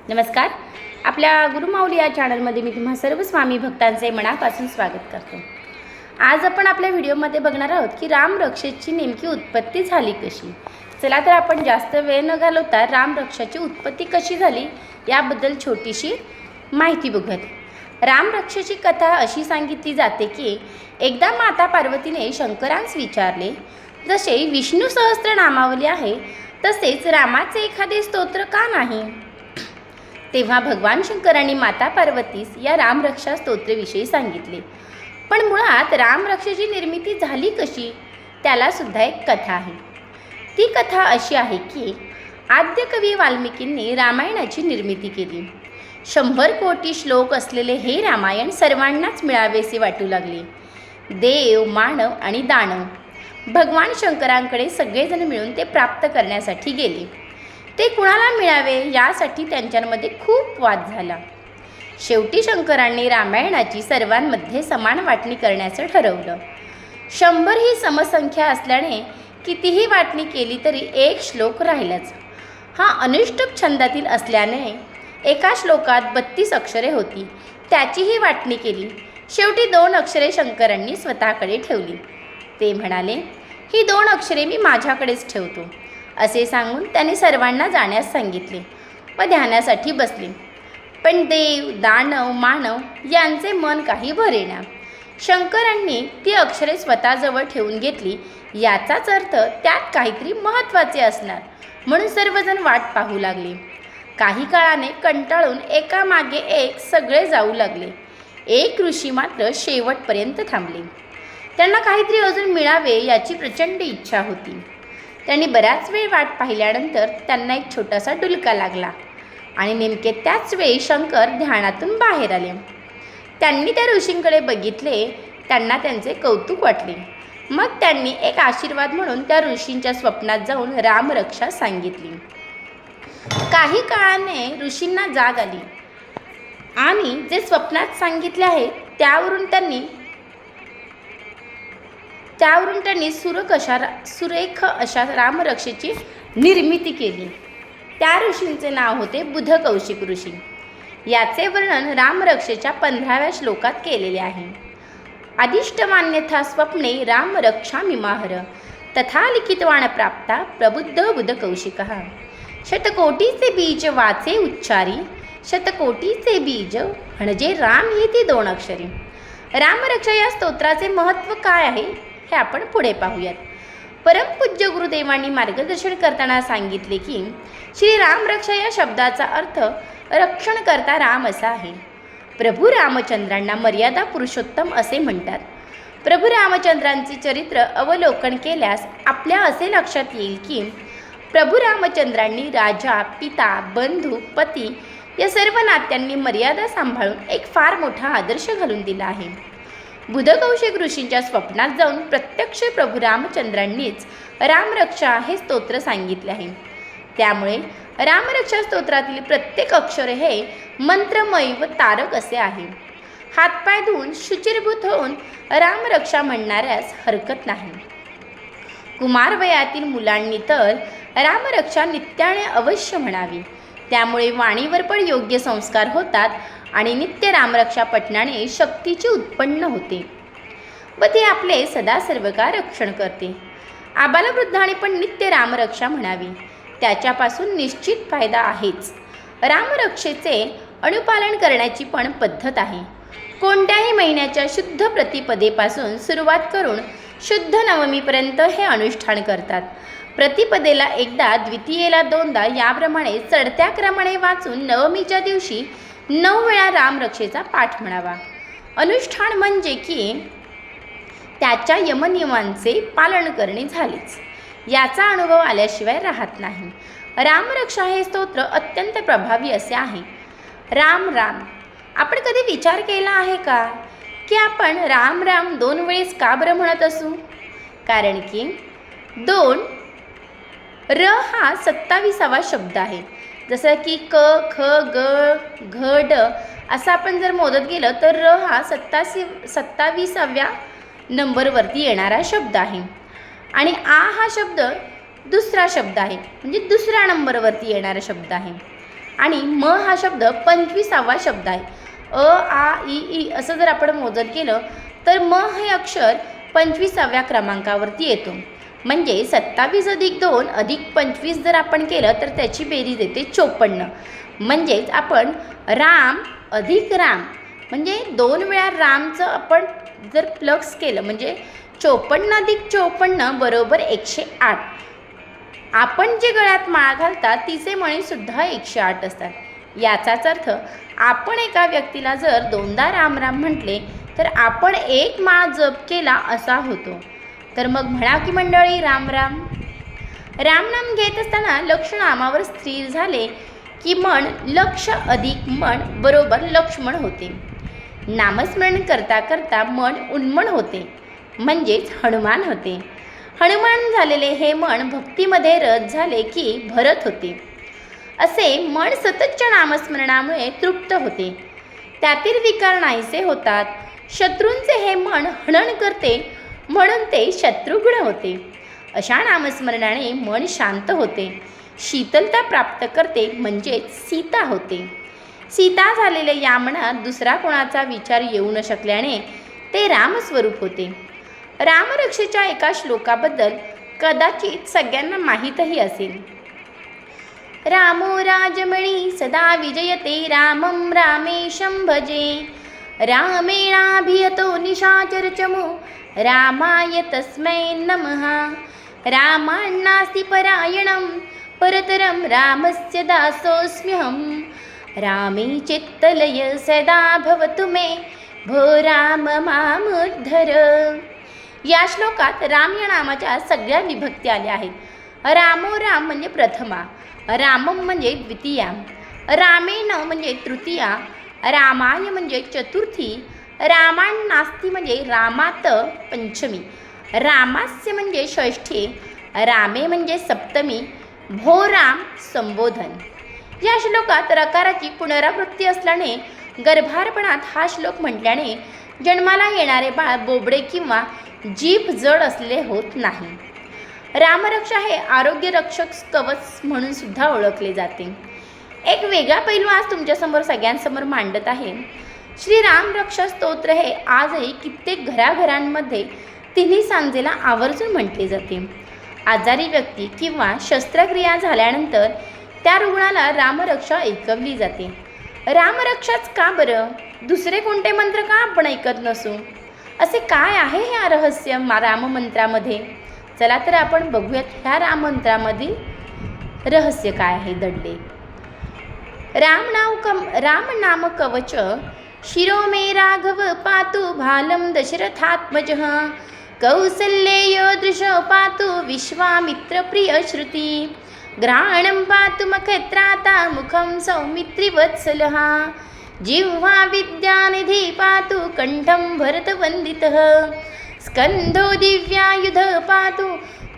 नमस्कार. आपल्या गुरुमाऊली या चॅनलमध्ये मी तुम्हा सर्व स्वामी भक्तांचे मनापासून स्वागत करतो. आज आपण आपल्या व्हिडिओमध्ये बघणार आहोत की रामरक्षेची नेमकी उत्पत्ती झाली कशी. चला तर आपण जास्त वेळ न घालवता रामरक्षाची उत्पत्ती कशी झाली याबद्दल छोटीशी माहिती बघूयात. रामरक्षेची कथा अशी सांगितली जाते की एकदा माता पार्वतीने शंकरांस विचारले, जसे विष्णू सहस्त्रनामावली आहे तसेच रामाचे एखादे स्तोत्र का नाही. तेव्हा भगवान शंकरांनी माता पार्वतीस या रामरक्षा स्तोत्रविषयी सांगितले. पण मुळात रामरक्षेची निर्मिती झाली कशी त्याला सुद्धा एक कथा आहे. ती कथा अशी आहे की आद्य कवी वाल्मिकींनी रामायणाची निर्मिती केली. 100 कोटी श्लोक असलेले हे रामायण सर्वांनाच मिळावेसे वाटू लागले. देव, मानव आणि दानव भगवान शंकरांकडे सगळेजण मिळून ते प्राप्त करण्यासाठी गेले. ते कुणाला मिळावे यासाठी त्यांच्यामध्ये खूप वाद झाला. शेवटी शंकरांनी रामायणाची सर्वांमध्ये समान वाटणी करण्याचं ठरवलं. 100 ही समसंख्या असल्याने कितीही वाटणी केली तरी एक श्लोक राहिलाच. हा अनुष्टुप छंदातील असल्याने एका श्लोकात 32 अक्षरे होती. त्याचीही वाटणी केली. शेवटी 2 अक्षरे शंकरांनी स्वतःकडे ठेवली. ते म्हणाले, ही 2 अक्षरे मी माझ्याकडेच ठेवतो असे सांगून त्यांनी सर्वांना जाण्यास सांगितले व ध्यानासाठी बसले. पण देव, दानव, मानव यांचे मन काही भरेना. शंकरांनी ती अक्षरे स्वतःजवळ ठेवून घेतली. याचाच अर्थ त्यात काहीतरी महत्त्वाचे असणार म्हणून सर्वजण वाट पाहू लागले. काही काळाने कंटाळून एकामागे एक सगळे जाऊ लागले. एक ऋषी मात्र शेवटपर्यंत थांबले. त्यांना काहीतरी अजून मिळावे याची प्रचंड इच्छा होती. त्यांनी बराच वेळ वाट पाहिल्यानंतर त्यांना एक छोटासा डुलका लागला आणि नेमके त्याच वेळी शंकर ध्यानातून बाहेर आले. त्यांनी त्या ऋषींकडे बघितले. त्यांना त्यांचे कौतुक वाटले. मग त्यांनी एक आशीर्वाद म्हणून त्या ऋषींच्या स्वप्नात जाऊन रामरक्षा सांगितली. काही काळाने ऋषींना जाग आली आणि जे स्वप्नात सांगितले आहे त्यावरून त्यांनी सुरेख अशा रामरक्षेची निर्मिती केली. त्या ऋषींचे नाव होते बुधकौशिक ऋषी. याचे वर्णन रामरक्षेच्या 15व्या श्लोकात केलेले आहे. आदिष्टमान्यथा स्वप्ने रामरक्षा मिमाहर तथा लिखितवान प्राप्ता प्रबुद्ध बुधकौशिकः. शतकोटीचे बीज वाचे उच्चारी शतकोटीचे बीज म्हणजे राम ही ती 2 अक्षरे. रामरक्षा या स्तोत्राचे महत्त्व काय आहे हे आपण पुढे पाहूयात. परमपूज्य गुरुदेवांनी मार्गदर्शन करताना सांगितले की श्री रामरक्षा या शब्दाचा अर्थ रक्षण करता राम असा आहे. प्रभू रामचंद्रांना मर्यादा पुरुषोत्तम असे म्हणतात. प्रभू रामचंद्रांचे चरित्र अवलोकन केल्यास आपल्या असे लक्षात येईल की प्रभू रामचंद्रांनी राजा, पिता, बंधू, पती या सर्व नात्यांनी मर्यादा सांभाळून एक फार मोठा आदर्श घालून दिला आहे. बुधकौशिक ऋषींच्या स्वप्नात जाऊन प्रत्यक्ष प्रभू रामचंद्रांनीच रामरक्षा हे स्तोत्र सांगितले आहे. त्यामुळे रामरक्षा स्तोत्रातील प्रत्येक अक्षर हे मंत्रमय व तारक असे आहे. हातपाय धुवून शुचिर्भूत होऊन रामरक्षा म्हणणाऱ्यास हरकत नाही. कुमारवयातील मुलांनी तर रामरक्षा नित्याने अवश्य म्हणावी. त्यामुळे वाणीवर पण योग्य संस्कार होतात आणि नित्य रामरक्षा पठणाने शक्तीची उत्पन्न होते व ते आपले सदा सर्वकाळ रक्षण करते. आबालवृद्धाने पण नित्य रामरक्षा म्हणावी. त्याच्यापासून निश्चित फायदा आहेच. रामरक्षेचे अनुपालन करण्याची पण पद्धत आहे. कोणत्याही महिन्याच्या शुद्ध प्रतिपदेपासून सुरुवात करून शुद्ध नवमीपर्यंत हे अनुष्ठान करतात. प्रतिपदेला एकदा, द्वितीयेला 2दा याप्रमाणे चढत्या क्रमाने वाचून नवमीच्या दिवशी 9 वेळा रामरक्षेचा पाठ म्हणावा. अनुष्ठान म्हणजे की त्याच्या यमनियमांचे पालन करणे झालेच. याचा अनुभव आल्याशिवाय राहत नाही. रामरक्षा हे स्तोत्र अत्यंत प्रभावी असे आहे. राम राम आपण कधी विचार केला आहे का की आपण राम राम 2 वेळेस का बरं म्हणत असू. कारण की 2 र हा 27वा शब्द आहे. जसं की क, ख, ग, घ, ड असं आपण जर मोजत गेलं तर र हा 27व्या नंबरवरती येणारा शब्द आहे आणि आ हा शब्द दुसरा शब्द आहे म्हणजे दुसऱ्या नंबरवरती येणारा शब्द आहे. आणि म हा शब्द 25वा शब्द आहे. अ आ इ ई असं जर आपण मोजत गेलं तर म हे अक्षर 25व्या क्रमांकावरती येतो. म्हणजे 27 अधिक 2 अधिक 25 जर आपण केलं तर त्याची बेरीज येते 54. म्हणजेच आपण राम अधिक राम म्हणजे 2 वेळा रामचं आपण जर प्लस केलं म्हणजे 54 अधिक 54 बरोबर 108. आपण जे गळ्यात माळ घालतात तिचे मणीसुद्धा 108 असतात. याचाच अर्थ आपण एका व्यक्तीला जर 2दा राम राम म्हटले तर आपण एक माळ जप केला असा होतो. तर मग म्हणा की मंडळी राम राम. रामनाम घेत असताना लक्ष नामावर स्थिर झाले की मन लक्ष अधिक मन बरोबर लक्ष्मण होते. नामस्मरण करता करता मन उन्मन होते म्हणजेच हनुमान होते. हनुमान झालेले हे मन भक्तीमध्ये रत झाले की भरत होते. असे मन सततच्या नामस्मरणामुळे तृप्त होते. त्यातील विकार नाहीसे होतात. शत्रूंचे हे मन हनन करते म्हणून ते शत्रुघ्न होते. अशा नामस्मरणाने मन शांत होते. शीतलता प्राप्त करते म्हणजेच सीता होते. सीता झालेले या मनात दुसरा कोणाचा विचार येऊ न शकल्याने ते रामस्वरूप होते. रामरक्षेच्या एका श्लोकाबद्दल कदाचित सगळ्यांना माहीतही असेल. रामो राजमणी सदा विजयते रामं रामेशं भजे रामेणाभियतो निशाचरचमो रामाय तस्मै नमः. रामान्नास्ति परायणं परतरं रामस्य दासोऽस्म्यहं रामे चित्तलय सदा भवतु मे भो राम मामुद्धर. या श्लोकात राम या नामाच्या सगळ्या विभक्ती आल्या आहेत. रामो राम म्हणजे प्रथमा, रामम म्हणजे द्वितीया, रामेण म्हणजे तृतीया, रामाय म्हणजे चतुर्थी, रामान्नास्ति म्हणजे रामात पंचमी, रामास्य म्हणजे षष्ठी, रामे म्हणजे सप्तमी, भो राम संबोधन. या श्लोकात रकाराची पुनरावृत्ती असल्याने गर्भारपणात हा श्लोक म्हटल्याने जन्माला येणारे बाळ बोबडे किंवा जीभ जड असलेले होत नाही. रामरक्षा हे आरोग्य रक्षक कवच म्हणून सुद्धा ओळखले जाते. एक वेगळा पैलू आज तुमच्यासमोर सगळ्यांसमोर मांडत आहे. श्री रामरक्षा स्तोत्र हे आजही कित्येक घराघरांमध्ये तिन्ही सांजेला आवर्जून म्हटले जाते. आजारी व्यक्ती किंवा शस्त्रक्रिया झाल्यानंतर त्या रुग्णाला रामरक्षा ऐकवली जाते. रामरक्षाच का बरं? दुसरे कोणते मंत्र का आपण ऐकत नसू? असे काय आहे हे रहस्य राममंत्रामध्ये? चला तर आपण बघूयात ह्या राममंत्रामधील रहस्य काय आहे दडले. राम नाम कवच शिरो मे राघव पातु भालं दशरथात्मजः कौसल्येय दृश पातु विश्वामित्र प्रिय श्रुती ग्राणं पातु मखत्राता मुखं सौमित्रिवत्सलः जिह्वा विद्यानिधि पातु कंठं भरतवन्दितः स्कन्धो दिव्यायुध पातु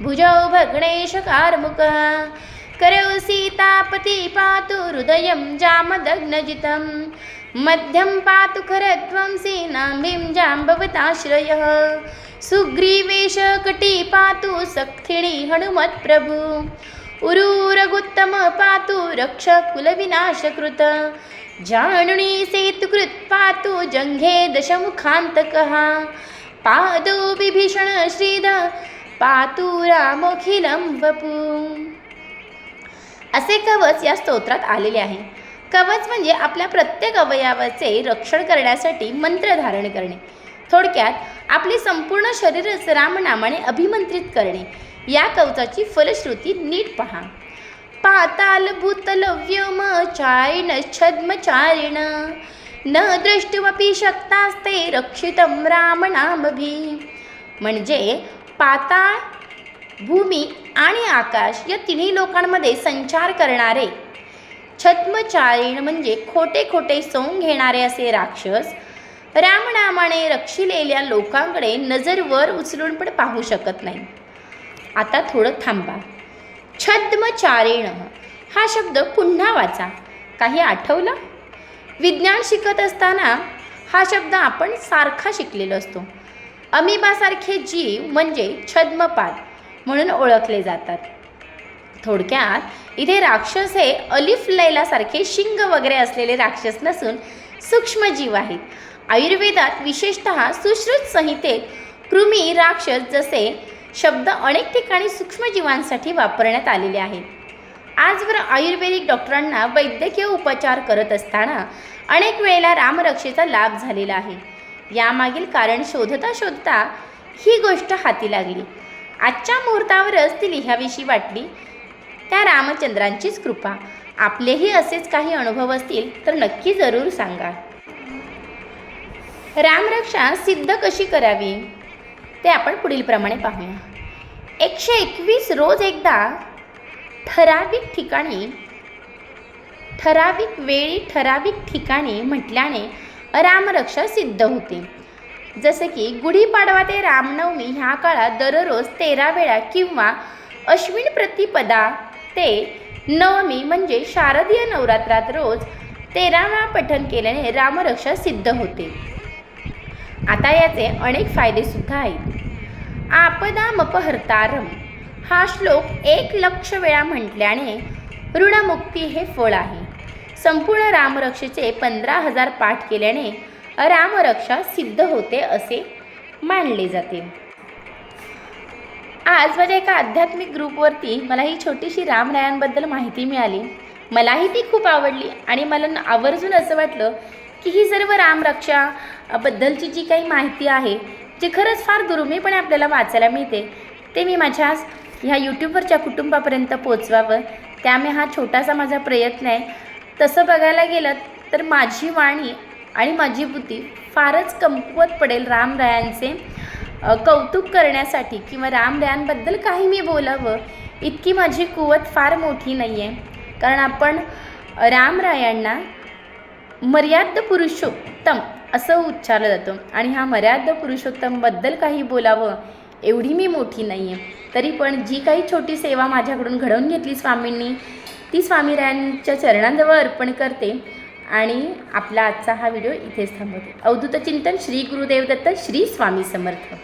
भुजौ भग्नेशकारमुकः करौ सीतापति पातु हृदयं जामदग्नजितं मध्यं पातु खरध्वंसी नाभिं जाम्बवताश्रयः सुग्रीवेश कटी पातु सक्थिणी हनुमत्प्रभु उरुरगुत्तम पातु रक्षकुलविनाशकृत जानुनी सेतुकृत् पातु जङ्घे दशमुखान्तकः पादौ विभीषण श्रीध पातु रामोखिलं वपु. असे कवच या स्तोत्रात आलेले आहे. कवच म्हणजे आपल्या प्रत्येक अवयवाचे रक्षण करण्यासाठी मंत्र धारण करणे. थोडक्यात आपले संपूर्ण शरीरच रामनामाने अभिमंत्रित करणे. या कवचाची फलश्रुती नीट पहा. पाताल भूतल व्योम चारिण छद्मचारिण न द्रष्टुमपि शक्तास्ते रक्षितं रामनामभि. म्हणजे पाताळ, भूमी आणि आकाश या तिन्ही लोकांमध्ये संचार करणारे छद्मचारिण म्हणजे खोटे खोटे सोंग घेणारे असे राक्षस रामनामाने रक्षिलेल्या लोकांकडे नजर वर उचलून पण पाहू शकत नाही. आता थोडं थांबा. छद्मचारिण हा शब्द पुन्हा वाचा. काही आठवलं? विज्ञान शिकत असताना हा शब्द आपण सारखा शिकलेलो असतो. अमिबासारखे जीव म्हणजे छद्मपाद म्हणून ओळखले जातात. थोडक्यात इथे राक्षस हे अलिफ लैलासारखे शिंग वगैरे असलेले राक्षस नसून सूक्ष्मजीव आहेत. आयुर्वेदात विशेषतः सुश्रुत संहितेत कृमी राक्षस जसे शब्द अनेक ठिकाणी सूक्ष्मजीवांसाठी वापरण्यात आलेले आहेत. आजवर आयुर्वेदिक डॉक्टरांना वैद्यकीय उपचार करत असताना अनेक वेळेला रामरक्षेचा लाभ झालेला आहे. यामागील कारण शोधता शोधता ही गोष्ट हाती लागली. आजच्या मुहूर्तावरच ती लिहावीशी वाटली. त्या रामचंद्रांचीच कृपा. आपलेही असेच काही अनुभव असतील तर नक्की जरूर सांगा. रामरक्षा सिद्ध कशी करावी ते आपण पुढील प्रमाणे पाहूया. 121 रोज एकदा ठराविक ठिकाणी, ठराविक वेळी, ठराविक ठिकाणी म्हटल्याने रामरक्षा सिद्ध होते. जसे की गुढीपाडवा ते रामनवमी ह्या काळात दररोज 13 वेळा किंवा अश्विन प्रतिपदा ते नवमी म्हणजे शारदीय नवरात्रात रोज 13 वेळा पठण केल्याने रामरक्षा सिद्ध होते. आता याचे अनेक फायदेसुद्धा आहेत. आपदामपहर्तारम हा श्लोक 1,00,000 वेळा म्हटल्याने ऋणमुक्ती हे फळ आहे. संपूर्ण रामरक्षेचे 15,000 पाठ केल्याने रामरक्षा सिद्ध होते असे मानले जाते. आज माझ्या एका आध्यात्मिक ग्रुपवरती मला ही छोटीशी रामरायांबद्दल माहिती मिळाली. मलाही ती खूप आवडली आणि मला आवर्जून असं वाटलं की ही सर्व रामरक्षा बद्दलची जी काही माहिती आहे जी खरंच फार दुर्मिळपणे आपल्याला वाचायला मिळते ते मी माझ्या ह्या यूट्यूबवरच्या कुटुंबापर्यंत पोचवावं. त्यामुळे हा छोटासा माझा प्रयत्न आहे. तसं बघायला गेलं तर माझी वाणी आणि माझी बुद्धी फारच कमकुवत पडेल रामरायांचे कौतुक करण्यासाठी किंवा रामरायांबद्दल काही मी बोलावं इतकी माझी कुवत फार मोठी नाही आहे. कारण आपण रामरायांना मर्याद पुरुषोत्तम असं उच्चारलं जातं आणि ह्या मर्याद पुरुषोत्तमबद्दल काही बोलावं एवढी मी मोठी नाही आहे. तरी पण जी काही छोटी सेवा माझ्याकडून घडवून घेतली स्वामींनी ती स्वामीरायांच्या चरणांजवळ अर्पण करते आणि आपला आजचा हा व्हिडिओ इथेच थांबवते. अवधूत चिंतन श्री गुरुदेव दत्त श्री स्वामी समर्थ.